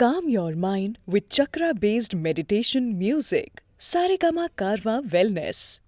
Calm your mind with chakra-based meditation music. Saregama Karwa Wellness.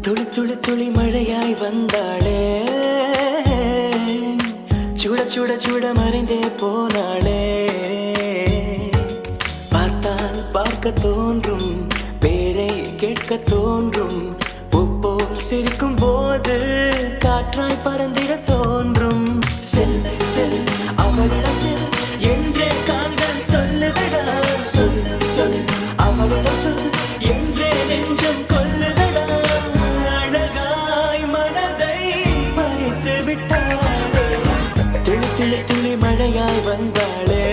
துளி துளி துளி மழையாய் வந்தாளே, சுட சுட சுட மறைந்தே போனாளே. பார்த்தால் பார்க்க தோன்றும், பேரை கேட்க தோன்றும், பூப்போல் சிரிக்கும் போது காற்றாய் பறந்திட தோன்றும். செல் செல் அவளிடம் செல் என்றே கால்கள் காந்தன் சொல்லுதடா சொல் சொல் அவளிடம் சொல் என்றே நெஞ்சம் கொல்லுதடா அழகாய் மனதை பறித்து விட்டாளே துளி துளி துளி மழையாய் வந்தாளே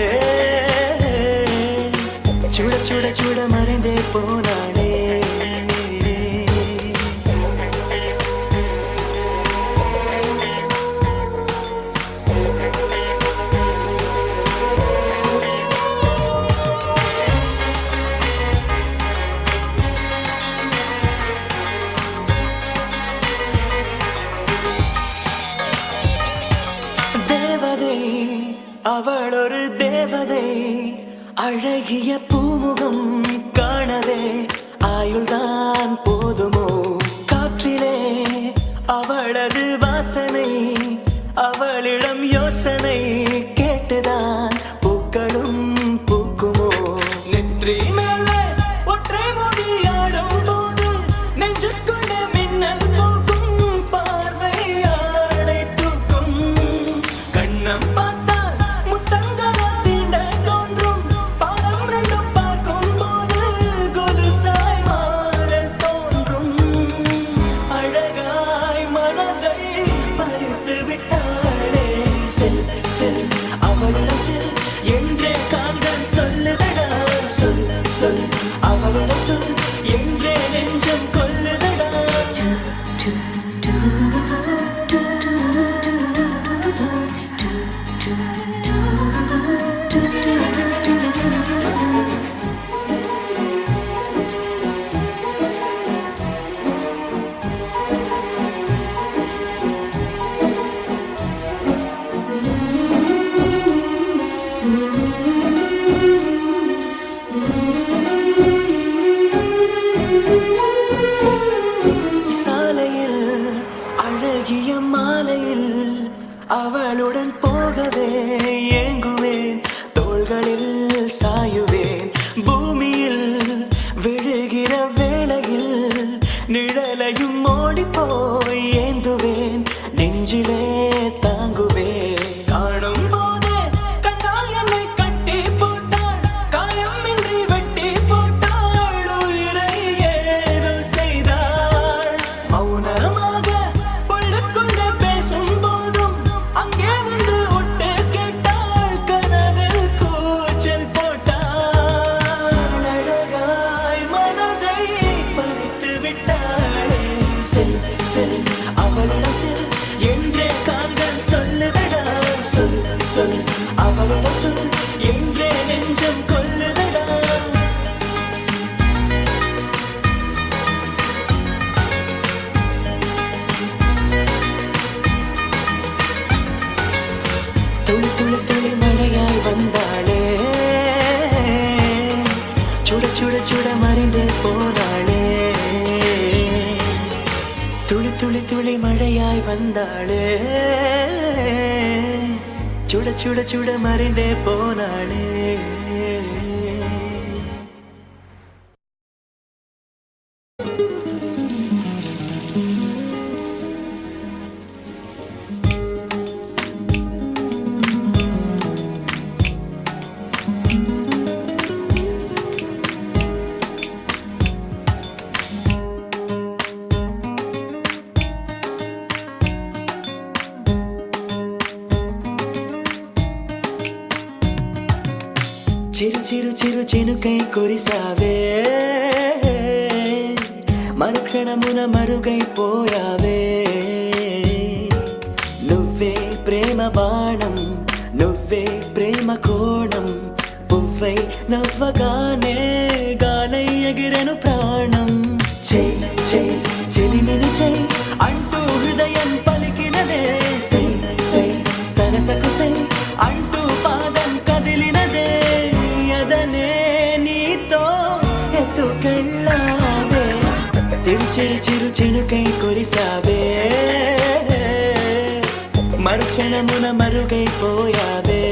சுட சுட சுட மறைந்தே போனாளே அவள் ஒரு தேவதை அழகிய பூமுகம் காணவே ஆயுள்தான் போதுமோ காற்றிலே அவளது வாசனை அவளிடம் யோசனை கேட்டுதான் பூக்களும் பூக்குமோ நெற்றி மேலே ஒற்றை மொழியாடும் போது நெஞ்சுக்குள்ள மின்னல் பூக்கும் பார்வையாளை தூக்கும் கண்ணம் அவளிடம் சொல் என்றே காந்தன் சொல்லுதடா சொல் சொல் அவளிடம் சொல் என்றே நெஞ்சம் கொல்லுதடா அழகிய மாலையில் அவளுடன் போகவே ஏங்குவேன் தோள்களில் சாயுவேன் பூமியில் விழுகிற வேளையில் நிழலையும் ஓடிப்போய் ஏந்துவேன் நெஞ்சிலே தாங்குவேன் காணும் போதே கண்டால் என்னை கட்டி போட்டாள் காயமின்றி வெட்டி போட்டாள் உயிரை ஏதோ செய்தாள் மௌனமாக அவளிடம் சொல் என்றே காந்தன் சொல்லுதடா சொல் சொல் அவளிடம் சொல் என்றே நெஞ்சம் கொல்லுதடா துளி துளி துளி மழையாய் வந்தாளே சுட சுட சுட மறைந்தே போனாளே துளி துளி துளி மழையாய் வந்தாளே சுட சுட சுட மறைந்தே போனாளே చిరు చిరు చిరు చినుకై కురిసావే మరుక్షణమున మరుగైపోయావే నువ్వే ప్రేమ బాణం నువ్వే ప్రేమ కోణం పువ్వై నవ్వగానే గాలై ఎగిరెను ప్రాణం చెయ్ చెయ్ చెలిమిని చెయ్ అంటూ హృదయం పలికినదే సై సై సరసకు సై అంటూ పాదం కదిలినదే యదనే నీతో ఎత్తుకెళ్ళావే చిరు చిరు చినుకై కురిసావే మరుక్షణమున మరుగైపోయావే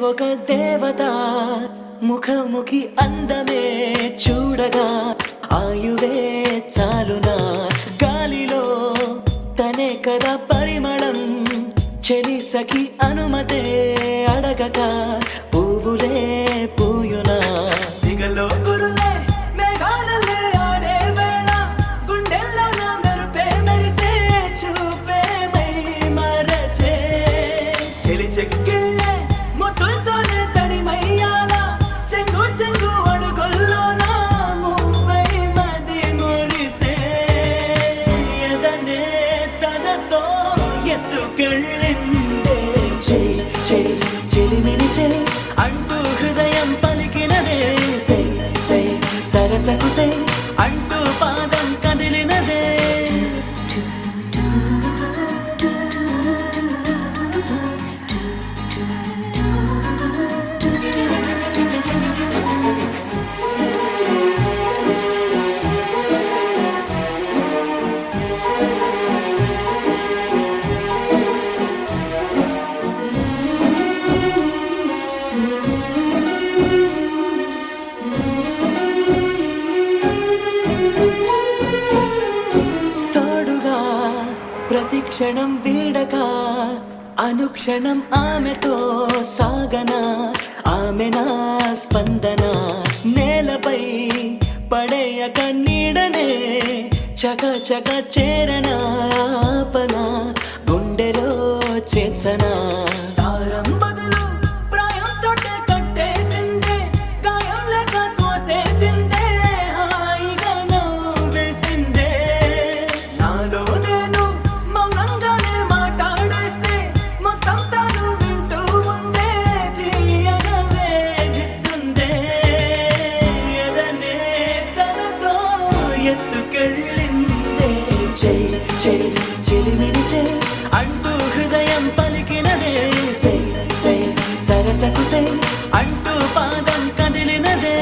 ఒక దేవత ముఖముఖి అందమే చూడగా ఆయువే చాలునా గాలిలో తనే కదా పరిమళం చెలి సఖి అనుమతే అడగక పువ్వులే పూయునా దిగలో గురులే మేఘాలలే ఆడే వేళ గుండెల్లో నా మెరుపే మెరిసే చూపే మై మరచే చెలి చెక్కిళ్ళే ముద్దులతోనే తడిమయ్యాల చెంగు చెంగు అడుగుల్లో నా మువ్వై మది మురిసే ఎదనే తనతో ఎత్తుకెళ్ళిందే చెయ్ చెయ్ చెలిమిని చెయ్ అంటూ హృదయం పలికినదే సై సై సరసకు సై అంటూ పాదం కదిలినదే తోడుగా ప్రతిక్షణం వీడక అనుక్షణం ఆమెతో సాగన ఆమె నా స్పందన నేలపై పడేయక నీడనే చక చక చేరన ఆపన గుండెలో చేర్చన తారం బదులు ప్రాయంతో కట్టేసిందే గాయం లేక కోసేసిందే హాయిగా నవ్వేసిందే నాలో నేను మౌనంగానే మాట్లాడేస్తే మొత్తం తాను వింటూ ఉందే తీయగా వేధిస్తుందే ఎదనే తనతో ఎత్తుకెళ్ళిందే చెయ్ చెయ్ చెలిమిని చెయ్ అంటూ హృదయం పలికినదే సై సై సరసకు సై అంటూ పాదం కదిలినదే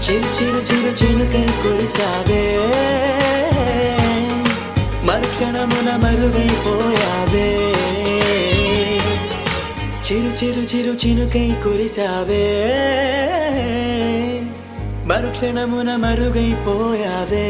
చిరు చిరు చిరు చినుకై కురిసావే మరుక్షణమున మరుగైపోయావే చిరు చిరు చిరు చినుకై కురిసావే మరుక్షణమున మరుగైపోయావే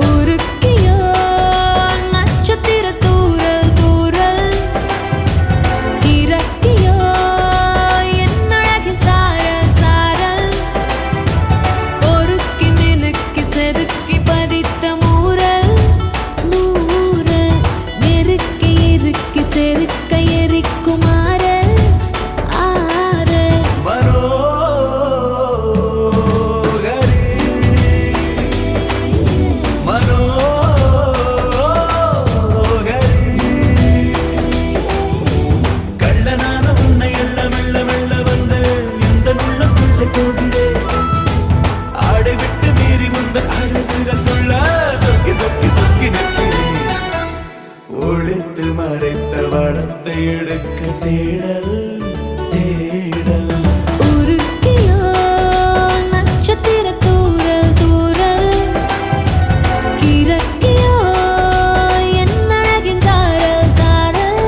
உருக்கியோ நட்சத்திர தூரல் தூரல் இறக்கியோ என் அழகின் சாரல் சாரல் பொறுக்கி மினுக்கி செதுக்கி பதித்த மூரல் மூரல் நெருக்கி இறுக்கி செருக்க எரிக்கும் ஆரல் ஆரல் கள்ளனான உன்னை எள்ள மெல்ல மெல்ல வந்து இந்த உள்ளுக்குள்ளே போகிறேன் ஆடை விட்டு மீறி முந்தன் அழகுகள் துள்ள சொக்கி சொக்கி சொக்கி நிற்கிறேன் ஒழித்து மறைத்த வளத்தை எடுக்க தேடல் தேடல் உருக்கியோ நட்சத்திர தூரல் தூரல் இறக்கியோ என் அழகின் சாரல் சாரல்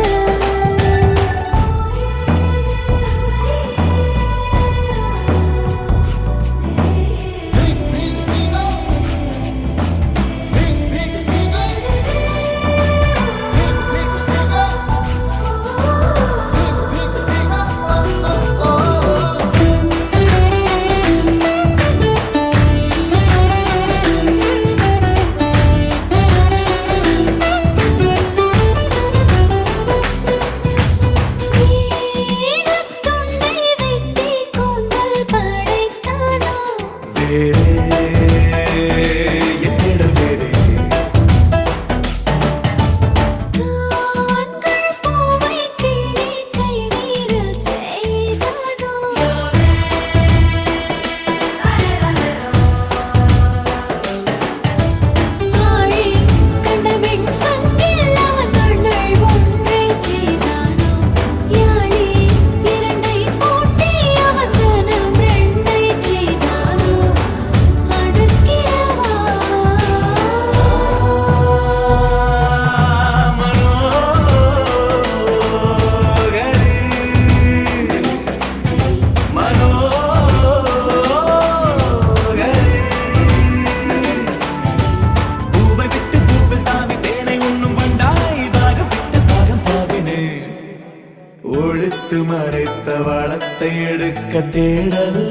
எடுத்து மறைத்த வளத்தை எடுக்க தேடல்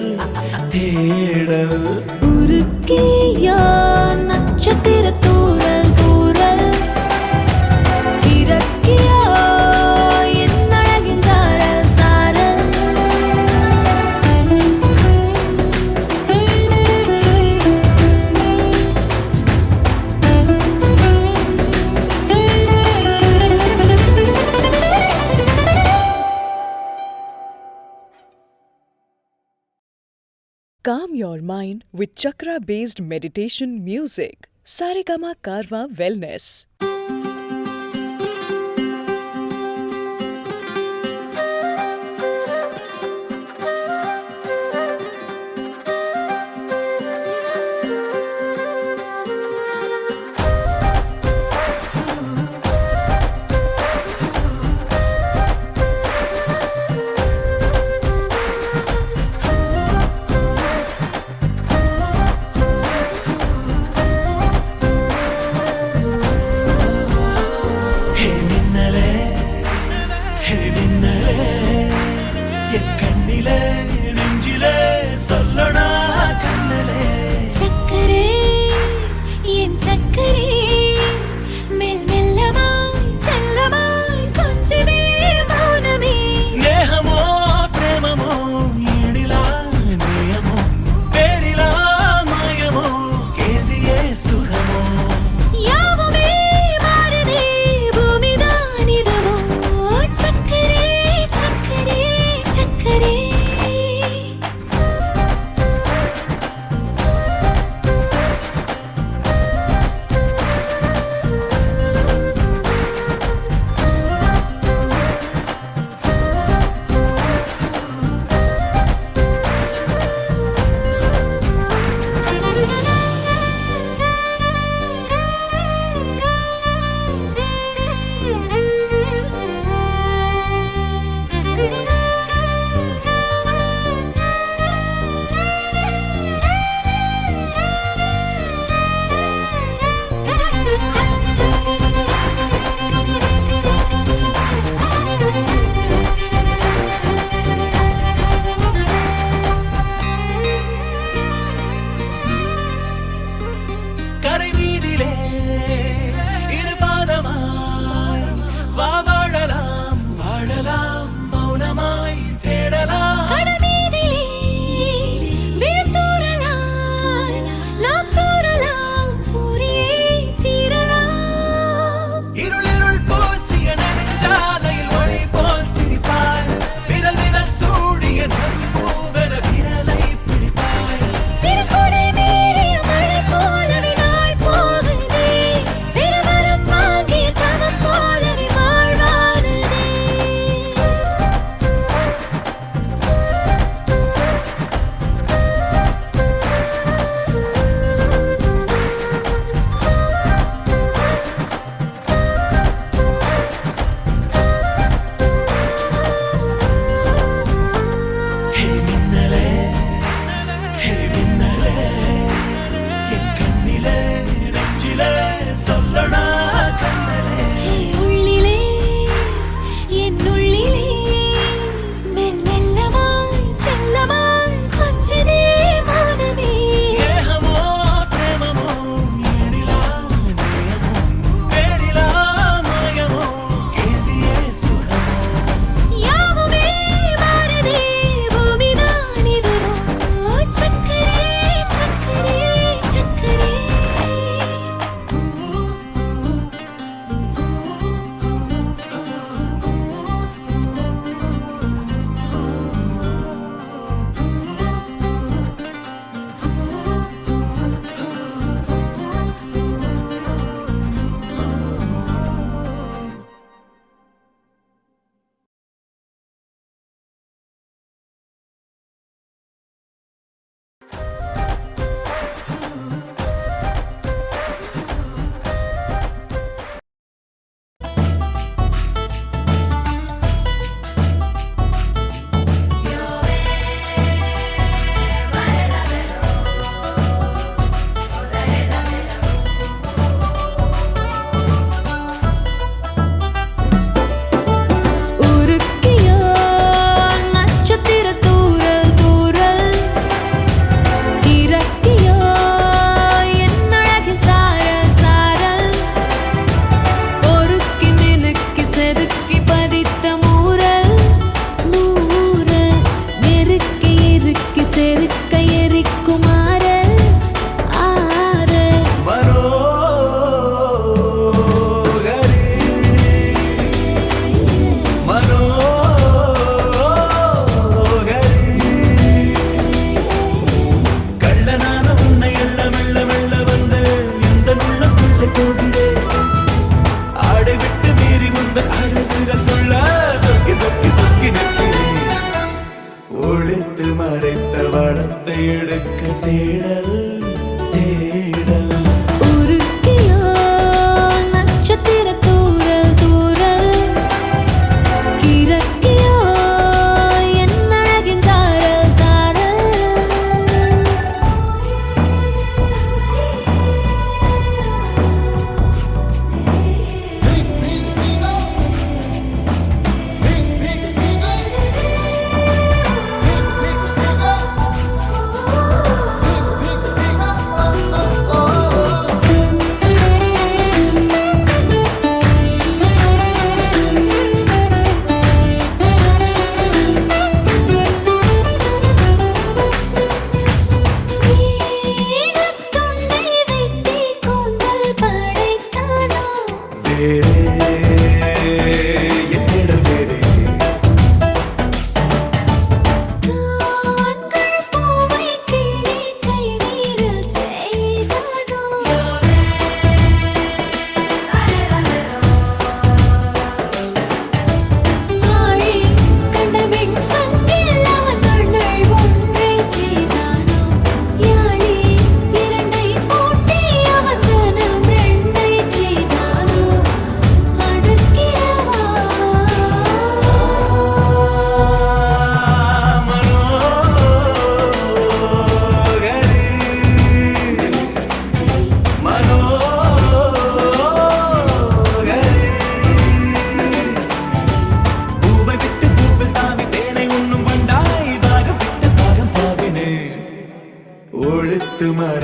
தேடல். உருக்கியோ நட்சத்திர தூரல் தூரல் இறக்கியோ என் அழகின் சாரல் சாரல். Calm your mind with chakra-based meditation music. Saregama Karwa Wellness.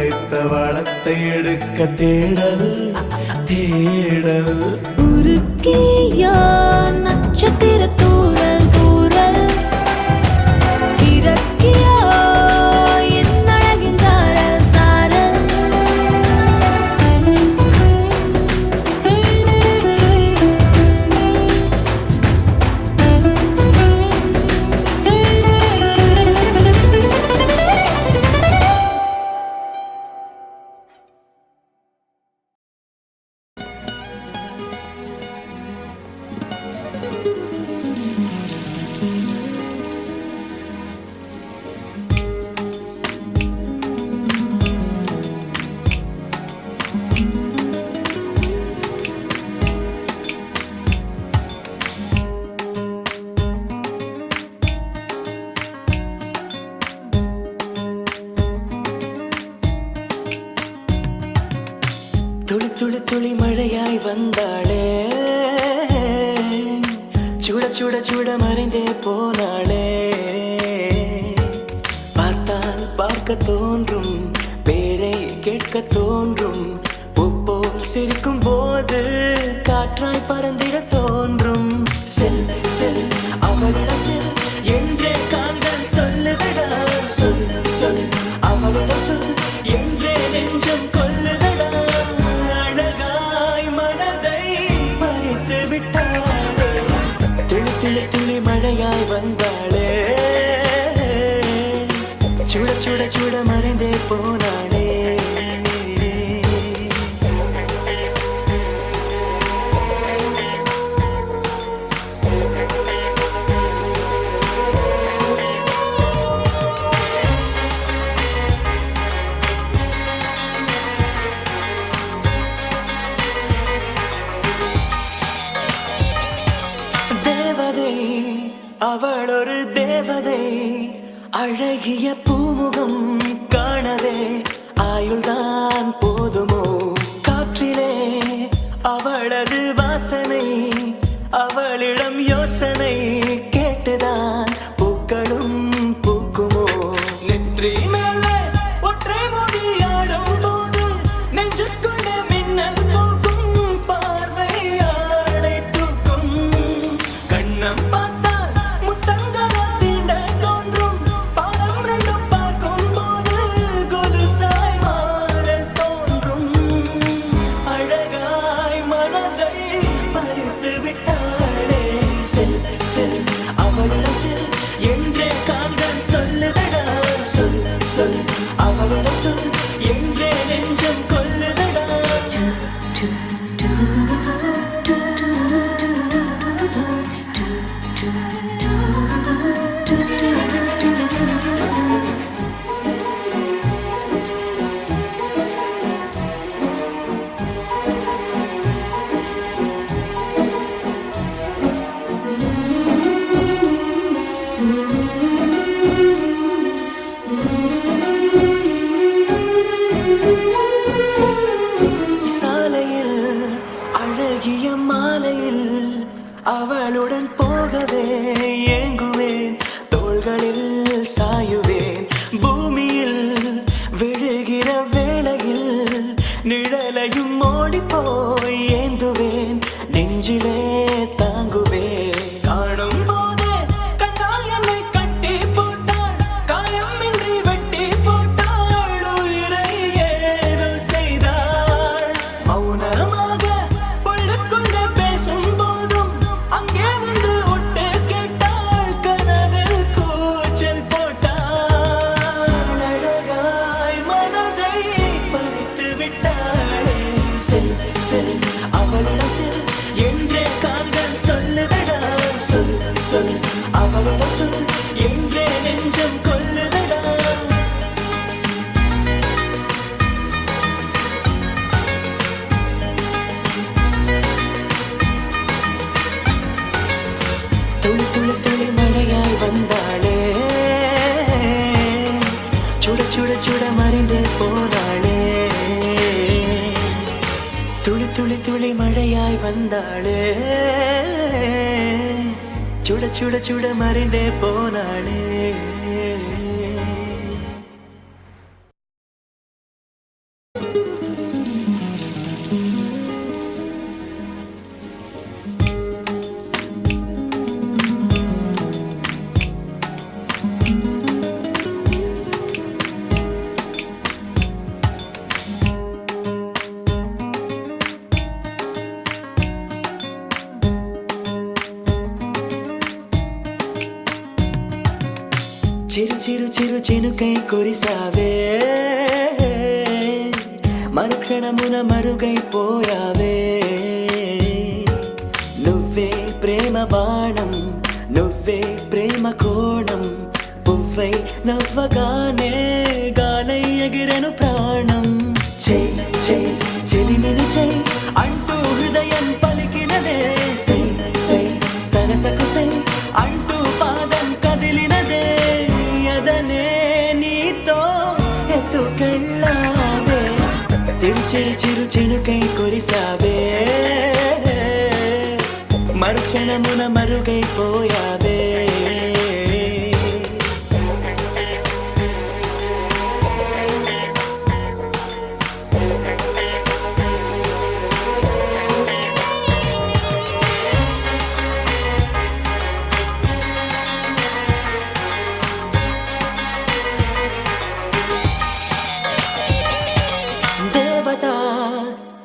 படைத்த வளத்தை எடுக்க தேடல் தேடல். உருக்கியோ நட்சத்திர தூரல் தூரல் இறக்கியோ என் அழகின் சாரல் சாரல். துளி துளி துளி மழையாய் வந்தாளே, சுட சுட சுட மறைந்தே போனாளே. பார்த்தால் பார்க்க தோன்றும், பேரை கேட்க தோன்றும், பூப்போல் சிரிக்கும் போது காற்றாய் பறந்திட தோன்றும். செல் செல் அவளிடம் செல் என்றே காந்தன் சொல்லுதடா, சொல் சொல் அவளிடம் சொல் என்றே நெஞ்சம் கொல்லுதடா. அழகாய் மனதை பறித்து விட்டாளே, துளி துளி துளி மழையாய் வந்தாளே, சுட சுட சுட மறைந்தே போனாளே. தேவதை அவள் ஒரு தேவதை, அழகிய பூமுகம் காணவே ஆயுள்தான் போதுமோ. காற்றிலே அவளது வாசனை, அவளிடம் யோசனை கேட்டுதான் பூக்களும் பூக்குமோ. நெற்றி மேலே ஒற்றை மொழியாடும் போது நெஞ்சுக்குள்ள மின்னல் போக்கும், பார்வையாளை தூக்கும். கண்ணம் பார்த்தால் முத்தங்களை தீண்ட தோன்றும், பாதம் ரெண்டும் பார்க்கும் போது கொலுசாய் மாற தோன்றும். அழகாய் மனதை பறித்து விட்டாளே, செல் செல் அவளிடம் செல் என்றே காந்தன் சொல்லுதடா, சொல் சொல் அவளிடம் சொல் என்றே நெஞ்சம் கொல்லுதடா. சாலையில் அழகிய மாலையில் அவளுடன் போகவே ஏங்குவேன், தோள்களில் சாயுவேன். பூமியில் விழுகிற வேளையில் நிழலையும் ஓடிப்போய் ஏந்துவேன், நெஞ்சிலே தாங்குவேன். காணும் போதே கண்டால் என்னை கட்டி போட்டாள், காயமின்றி வெட்டி போட்டாள், உயிரை ஏதோ செய்தாள். மௌனமாக பொழுதுக்குள்ள பேசும் போதும் அங்கே வந்து ஒட்டு கேட்டாள், கனவில் கூச்சல் போட்டாள். அழகாய் மனதை பறித்து விட்டாளே, செல் செல் அவளிடம் செல் என்றே காந்தன் சொல்லுதடா, சொல் சொல் அவளிடம் சொல் என்றே நெஞ்சம் கொல்லுதடா. துளி துளி துளி மழையாய் வந்தாளே, சுட சுட சுட மறைந்தே போனாளே. துளி துளி துளி மழையாய் வந்தாளே, சுட சுட சுட மறைந்தே போனாளே. చిరు చిరు చినుకై కురిసావే మరుక్షణమున మరుగైపోయావే నువ్వే ప్రేమ బాణం నువ్వే ప్రేమ కోణం పువ్వై నవ్వగానే గాలై ఎగిరెను ప్రాణం చెయ్ చెయ్ చెలిమిని చెయ్ అంటూ హృదయం పలికినదే సై సై సరసకు సై అంటూ పాదం కదిలినదే అదనే నీతో ఎత్తుకెళ్ళావే చిరు చిరు చినుకై కురిసావే మరుక్షణమున మరుగైపోయావే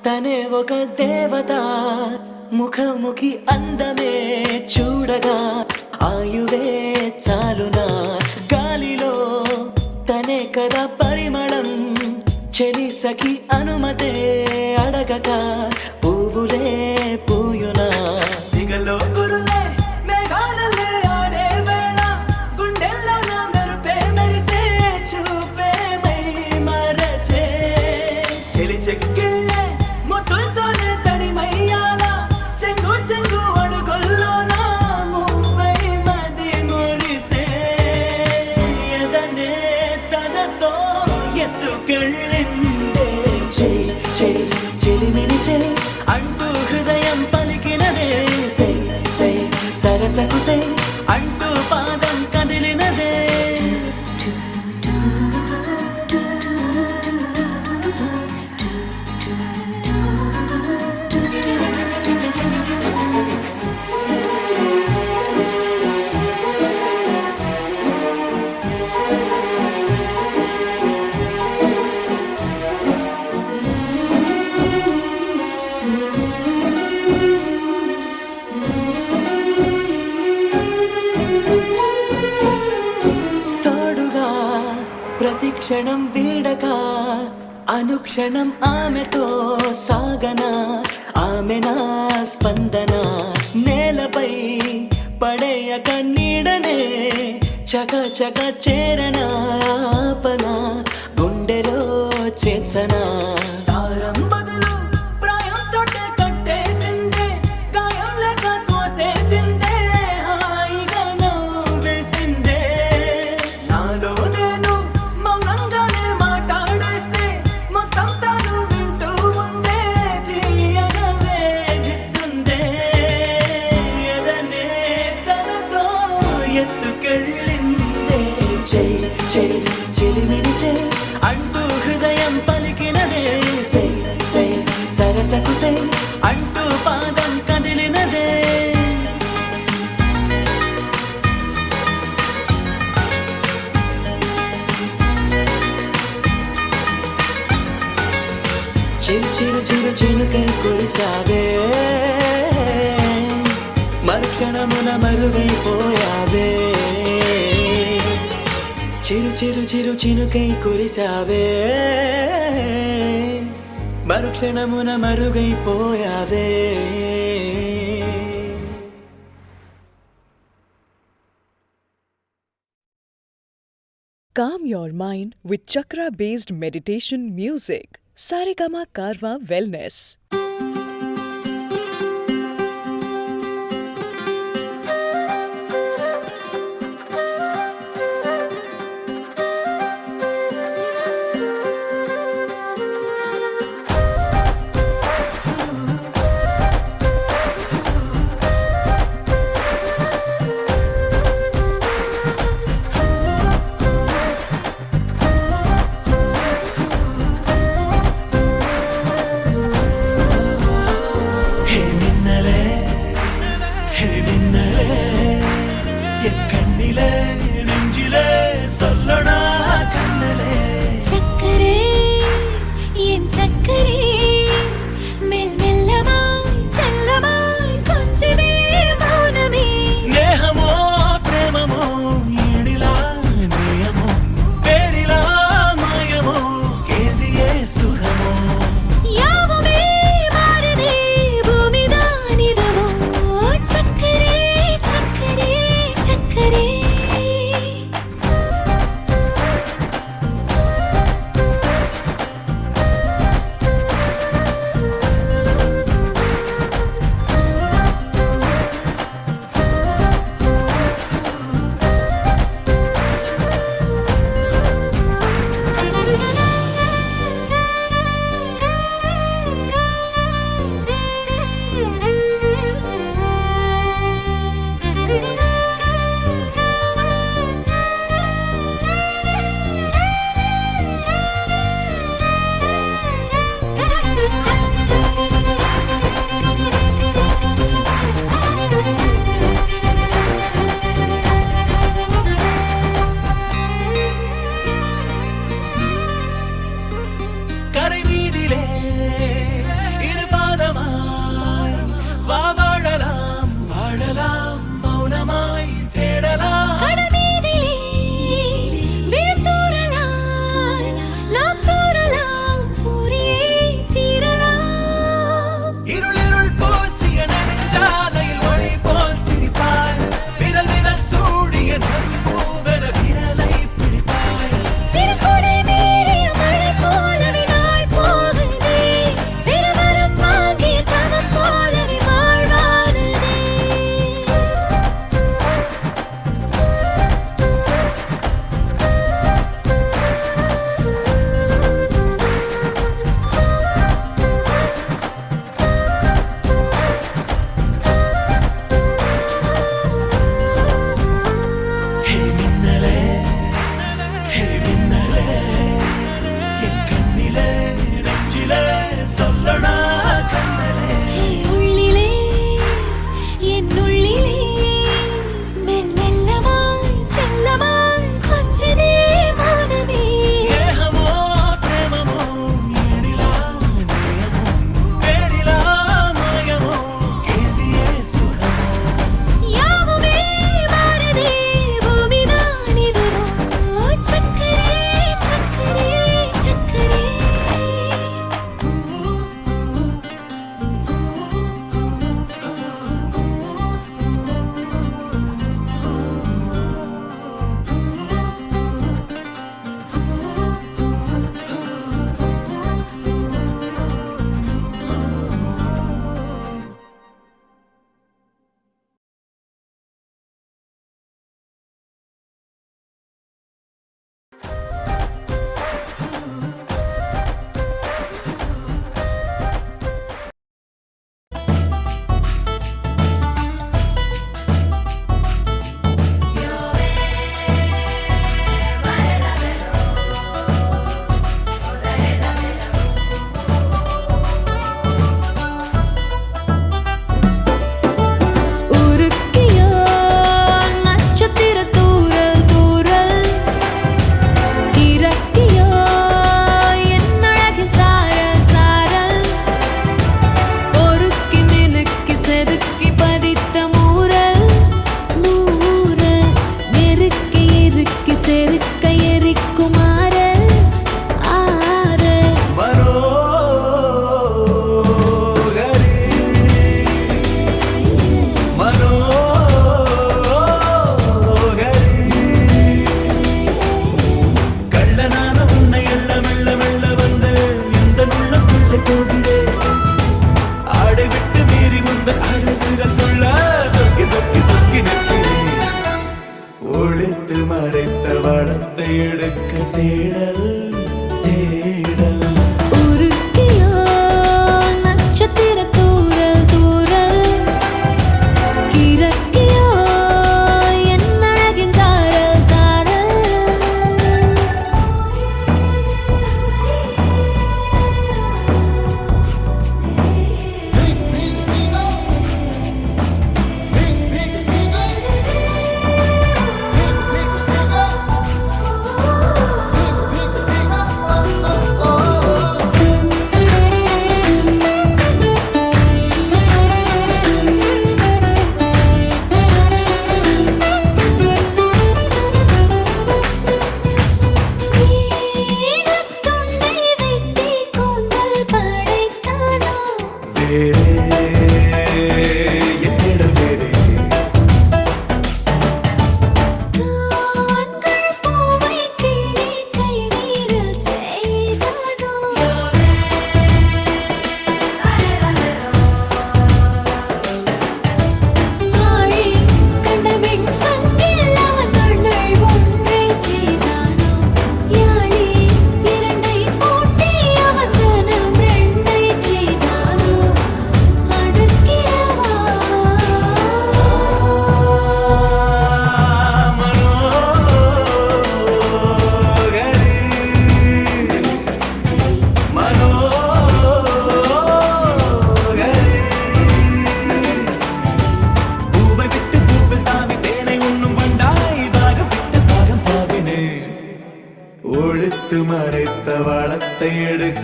తనే ఒక దేవత ముఖముఖి అందమే చూడగా ఆయువే చాలునా గాలిలో తనే కదా పరిమళం చెలి సఖి అనుమతే అడగక పువ్వులే పూయునా దిగలో గురులే మేఘాలలే ఆడే వేళ గుండెల్లో నా మెరుపే మెరిసే చూపే మై మరచే చెలి చెక్కిళ్ళే ముద్దులతోనే తడిమయ్యాల చెంగు చెంగు అడుగుల్లో నా మువ్వై మది మురిసే ఎదనే తనతో ఎత్తుకెళ్ళిందే చెయ్ చెయ్ చెలిమిని చెయ్ అంటూ హృదయం పలికినదే సై సై సరసకు సై అంటూ పాదం కదిలినదే ప్రతిక్షణం వీడక అనుక్షణం ఆమెతో సాగన ఆమె నా స్పందన నేలపై పడేయక నీడనే చక చక చేరన ఆపన గుండెలో చేర్చన తారం బదులు ప్రాయంతో కట్టేసిందే గాయం లేక కోసేసిందే హాయిగా నవ్వేసిందే నాలో నేను మౌనంగానే మాట్లాడేస్తే మొత్తం తను వింటూ ఉందే తీయగా వేధిస్తుందే ఎదనే తనతో ఎత్తుకెళ్ళిందే చెయ్ చెయ్ చెలిమిని చెయ్ అంటూ హృదయం పలికినదే సై సై సరసకు సై అంటూ పాదం కదిలినదే చిరు చిరు చిరు చినుకై కురిసావే మరుక్షణమున మరుగైపోయావే చిరు చిరు చిరు చినుకై కురిసావే మరుక్షణమున మరుగైపోయావే Calm your mind with chakra-based meditation music. Saregama Karwa Wellness.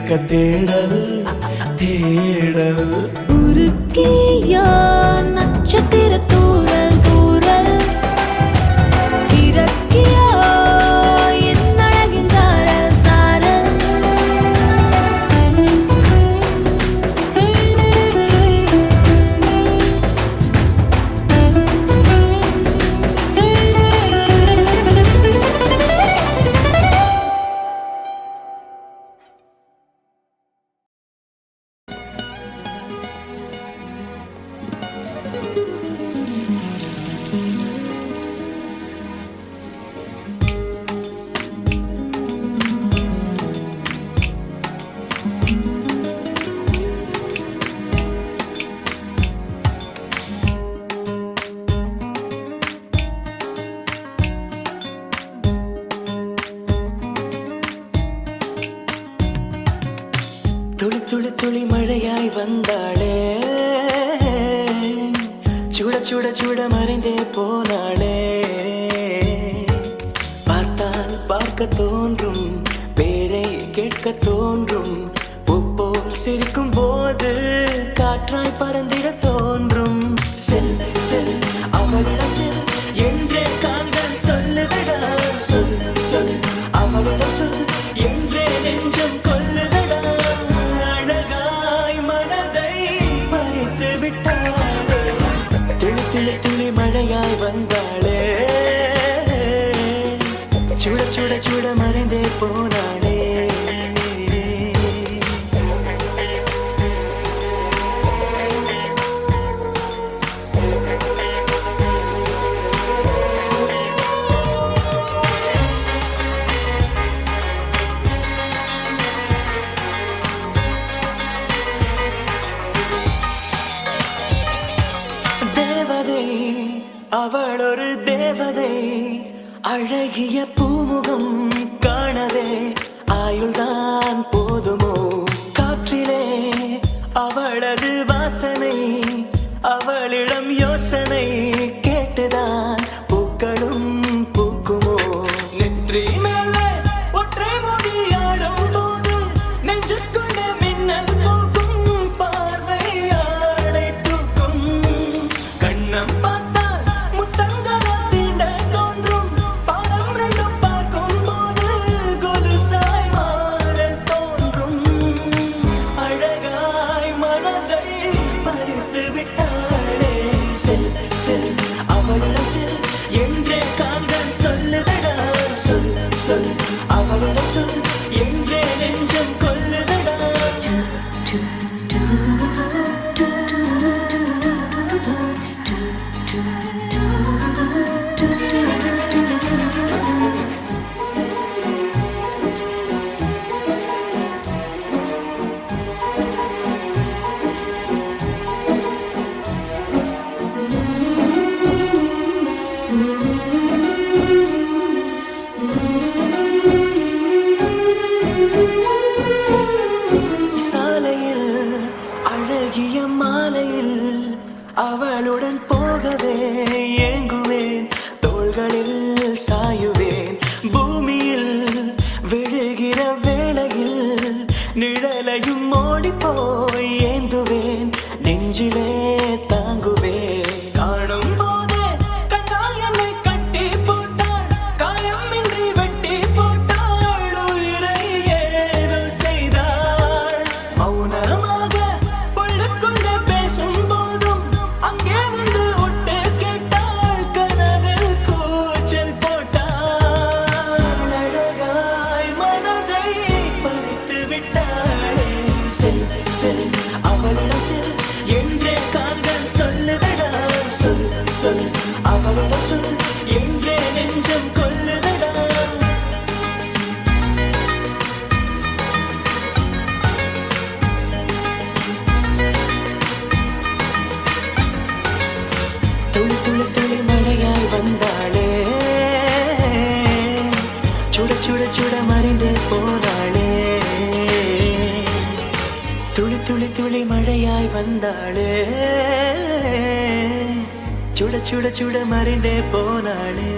கேட்க தேடல் தேடல் உருக்கியோ நட்சத்திர தூரல் தூரல் இறக்கியோ என் அழகின் சாரல் சாரல் துளி துளி துளி மழையாய் வந்தாளே சுட சுட சுட மறைந்தே போனாளே பார்த்தால் பார்க்க தோன்றும் பேரை கேட்க தோன்றும் பூப்போல் சிரிக்கும் போது காற்றாய் பறந்திட தோன்றும் செல் செல் அவளிடம் செல் என்றே காந்தன் சொல்லுதடா சொல் சொல் அவளிடம் சொல் என்றே நெஞ்சம் கொல்லுதடா அழகாய் மனதை பறித்து விட்டாளே துளி துளி துளி மழையாய் வந்தாளே சுட சுட சுட மறைந்தே போனாளே அவள் ஒரு தேவதை அழகிய பூமுகம் காணவே ஆயுள்தான் போதுமோ காற்றிலே அவளது வாசனை அவளிடம் யோசனை கேட்டுதான் பூக்களும் பூக்குமோ நெற்றி மேலே ஒற்றை மொழியாடும் போது நெஞ்சுக்குள்ள மின்னல் போக்கும் பார்வையாடை தூக்கும் கண்ணம் அவளிடம் செல் என்றே காந்தன் சொல்லுதடா சொல் சொல் அவளிடம் சொல் என்றே நெஞ்சம் கொல்லுதடா அவளுடன் போகவே ஏங்குவேன் தோள்களில் சாயுவேன் பூமியில் விழுகிற வேளையில் நிழலையும் ஓடிப்போய் ஏந்துவேன் நெஞ்சிலே தாங்குவேன் காணும் போதே கண்டால் என்னை கட்டி போட்டாள் காயமின்றி வெட்டி போட்டாள் உயிரை ஏதோ செய்தாள் மௌனமாக உள்ளுக்குள்ளே பேசும் போதும் அங்கே வந்து ஒட்டு கேட்டாள் கனவில் கூச்சல் போட்டாள் அழகாய் மனதை பறித்து விட்டாளே செல் செல் அவளிடம் செல் என்றே காந்தன் சொல்லுதடா சொல் சொல் அவளிடம் சொல் என்றே நெஞ்சம் கொல்லுதடா துளி துளி துளி மழையாய் வந்தாளே சுட சுட சுட மறைந்தே போனாளே துளி துளி துளி மழையாய் வந்தாளே சுட சுட சுட மறைந்தே போனாளே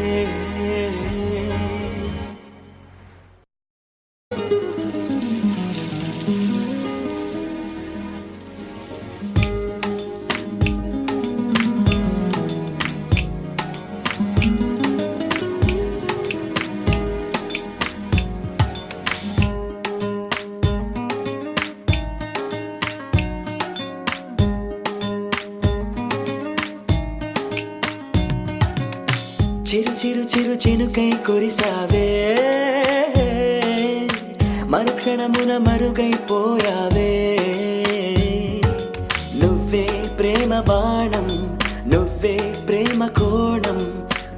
చిరు చిరు చినుకై కురిసావే మరుక్షణమున మరుగైపోయావే నువ్వే ప్రేమ బాణం నువ్వే ప్రేమ కోణం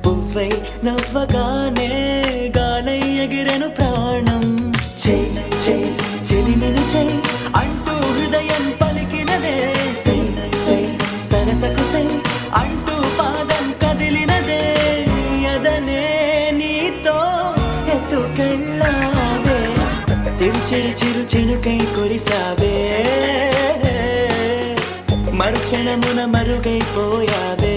పువ్వై నవ్వగానే గాలై ఎగిరెను ప్రాణం చై చై చెలిమిని చై అంటూ హృదయం పలికినదే సై సై సరసకు సై అంటూ పాదం కదిలినదే ఎదనే నీతో ఎత్తుకెళ్ళావే చిరు చిరు చినుకై కురిసావే మరుక్షణమున మరుగైపోయావే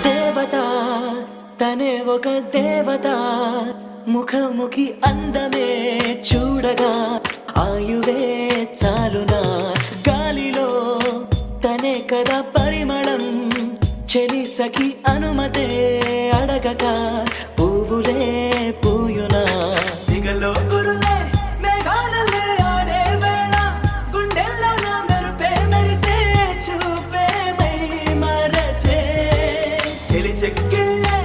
దేవత తనే ఒక దేవత ముఖముఖి అందమే చూడగా ఆయువే చాలునా గాలిలో తనే కదా పరిమళం చెలి సఖి అనుమతే అడగక పువ్వులే పూయునా దిగలో గురులే మేఘాలలే ఆడే వేళ గుండెల్లో నా మెరుపే మెరిసే చూపే మై మరచే చెలి చెక్కిళ్ళే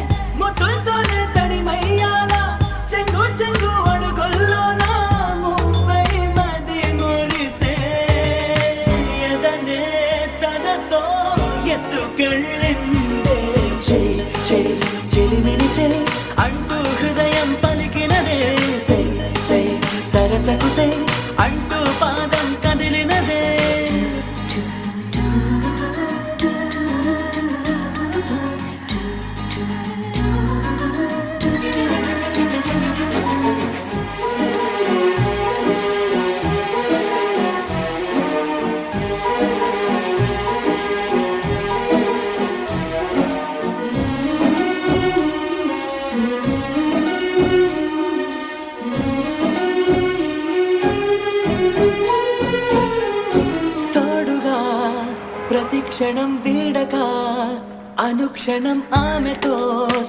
ముద్దులతోనే తడిమయ్యాల చెంగు చెంగు అడుగుల్లో నా మువ్వై మది మురిసే ఎదనే తనతో ఎత్తుకెళ్ళిందే చై చై చెలిమిని చై అంటూ హృదయం పలికినదే సై సై సరసకు సై అంటూ పాదం కదిలినదే తోడుగా ప్రతిక్షణం వీడక అనుక్షణం ఆమెతో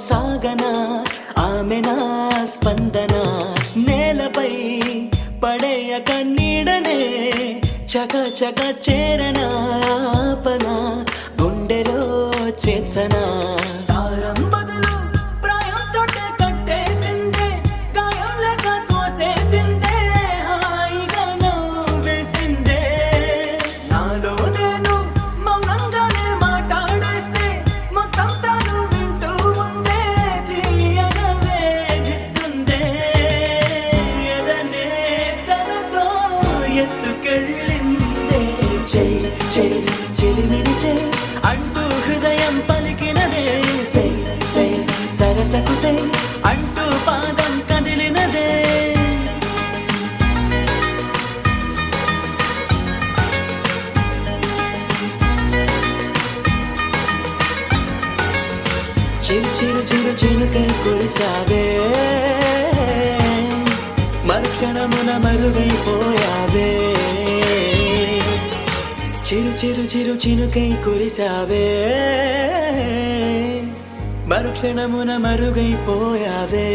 సాగనా ఆమె నా స్పందన నేలపై పడేయక నీడనే చక చక చేరనా ఆపన గుండెలో చేర్చనా తారం బదులు ప్రాయం తోటే కట్టేసిందే గాయం లేక కోసేసిందే హాయిగా నవ్వేసిందే నాలో నేను మౌనంగానే మాట్లాడేస్తే మొత్తం తాను వింటూ ఉందే తీయగా వేధిస్తుందే ఎదనే తనతో ఎత్తుకెళ్ళిందే చై చై చెలిమిని చై అంటూ హృదయం పలికినదే సై సై సరసకు సై అంటూ పాదం కదిలినదే చిరు చిరు చిరు చినుకై కురిసావే మరుక్షణమున మరుగైపోయావే చిరు చిరు చిరు చినుకై కురిసావే మరుక్షణమున మరుగైపోయావే